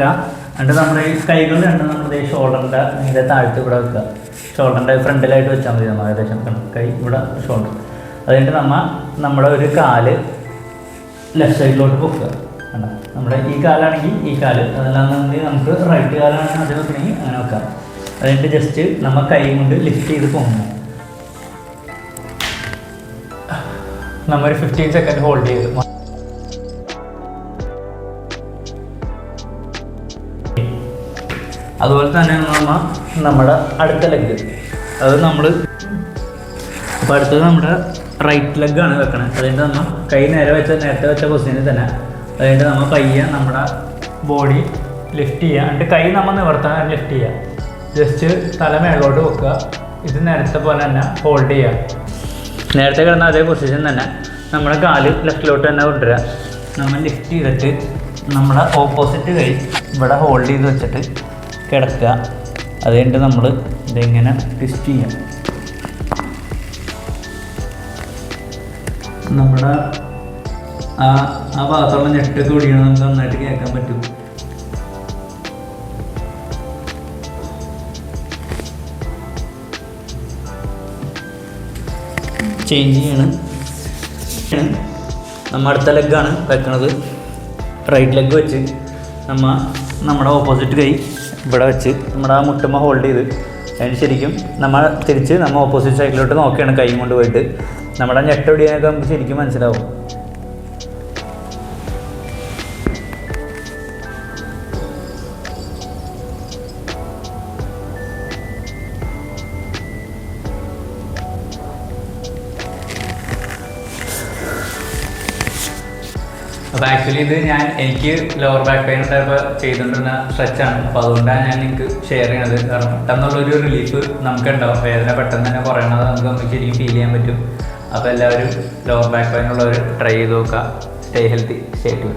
എന്നിട്ട് നമ്മുടെ ഈ കൈകൾ രണ്ടും നമ്മുടെ ഈ ഷോൾഡറിൻ്റെ നേരെ താഴ്ത്തി ഇവിടെ വെക്കുക. ഷോൾഡറിൻ്റെ ഫ്രണ്ടിലായിട്ട് വെച്ചാൽ മതി. നമ്മൾ ഏകദേശം കൈ ഇവിടെ ഷോൾഡർ. അത് കഴിഞ്ഞിട്ട് നമ്മുടെ ഒരു കാല് ലെഫ്റ്റ് സൈഡിലോട്ട് പൊക്കുക. കണ്ടോ, നമ്മുടെ ഈ കാലാണെങ്കിൽ ഈ കാല്, അതല്ലാന്നുണ്ടെങ്കിൽ നമുക്ക് റൈറ്റ് കാലാണെങ്കിൽ അത് വെക്കണമെങ്കിൽ അങ്ങനെ വെക്കാം. അത് കഴിഞ്ഞിട്ട് ജസ്റ്റ് നമ്മൾ കൈ കൊണ്ട് ലിഫ്റ്റ് ചെയ്ത് പൊങ്ങും. നമ്മൾ ഒരു 15 സെക്കൻഡ് ഹോൾഡ് ചെയ്ത് അതുപോലെ തന്നെ നമ്മുടെ അടുത്ത ലെഗ്, അത് നമ്മൾ അപ്പോൾ അടുത്തത് നമ്മുടെ റൈറ്റ് ലെഗാണ് വെക്കണത്. അതുകൊണ്ട് നമ്മൾ കൈ നേരത്തെ വെച്ച പൊസിഷനിൽ തന്നെ അത് കഴിഞ്ഞിട്ട് നമ്മൾ പയ്യെ നമ്മുടെ ബോഡി ലിഫ്റ്റ് ചെയ്യുക. എന്നിട്ട് കൈ നമ്മൾ നിവർത്താൻ ലിഫ്റ്റ് ചെയ്യുക. ജസ്റ്റ് തല മേളോട്ട് വെക്കുക. ഇത് നേരത്തെ പോലെ തന്നെ ഹോൾഡ് ചെയ്യുക. നേരത്തെ കിടന്ന അതേ പൊസിഷൻ തന്നെ നമ്മുടെ കാല് ലെഫ്റ്റിലോട്ട് തന്നെ കൊണ്ടുവരിക. നമ്മൾ ലിഫ്റ്റ് ചെയ്തിട്ട് നമ്മുടെ ഓപ്പോസിറ്റ് കൈ ഇവിടെ ഹോൾഡ് ചെയ്ത് വെച്ചിട്ട് കിടക്കുക. അത് കഴിഞ്ഞിട്ട് നമ്മൾ ഇതിങ്ങനെ ട്വിസ്റ്റ് ചെയ്യാം. നമ്മുടെ ആ ഭാഗത്തുള്ള ഞെട്ടൊക്കെ ഓടിക്കണം, നമുക്ക് നന്നായിട്ട് കേൾക്കാൻ പറ്റും. ചേഞ്ച് ചെയ്യണം. നമ്മൾ അടുത്ത ലെഗാണ് വെക്കണത്. റൈറ്റ് ലെഗ് വെച്ച് നമ്മുടെ ഓപ്പോസിറ്റ് കൈ ഇവിടെ വെച്ച് നമ്മുടെ ആ മുട്ടുമ്മ ഹോൾഡ് ചെയ്ത് അതിന് ശരിക്കും നമ്മൾ തിരിച്ച് നമ്മൾ ഓപ്പോസിറ്റ് സൈഡിലോട്ട് നോക്കുകയാണ് കൈ കൊണ്ട് പോയിട്ട്. നമ്മുടെ ഞെട്ടൊടിയാനൊക്കെ നമുക്ക് ശരിക്കും മനസ്സിലാവും. അപ്പോൾ ആക്ച്വലി ഇത് എനിക്ക് ലോവർ ബാക്ക് പെയിൻ ഉണ്ടായപ്പോൾ ചെയ്തുകൊണ്ടിരുന്ന സ്ട്രെച്ചാണ്. അപ്പോൾ അതുകൊണ്ടാണ് ഞാൻ നിങ്ങൾക്ക് ഷെയർ ചെയ്യണത്. കാരണം പെട്ടെന്നുള്ളൊരു റിലീഫ് നമുക്കുണ്ടാവും. വേദന പെട്ടെന്ന് തന്നെ കുറയണത് നമുക്ക് ശരിക്കും ഫീൽ ചെയ്യാൻ പറ്റും. അപ്പോൾ എല്ലാവരും ലോവർ ബാക്ക് പെയിൻ ഉള്ളവർ ട്രൈ ചെയ്ത് നോക്കുക. Stay healthy, stay tune.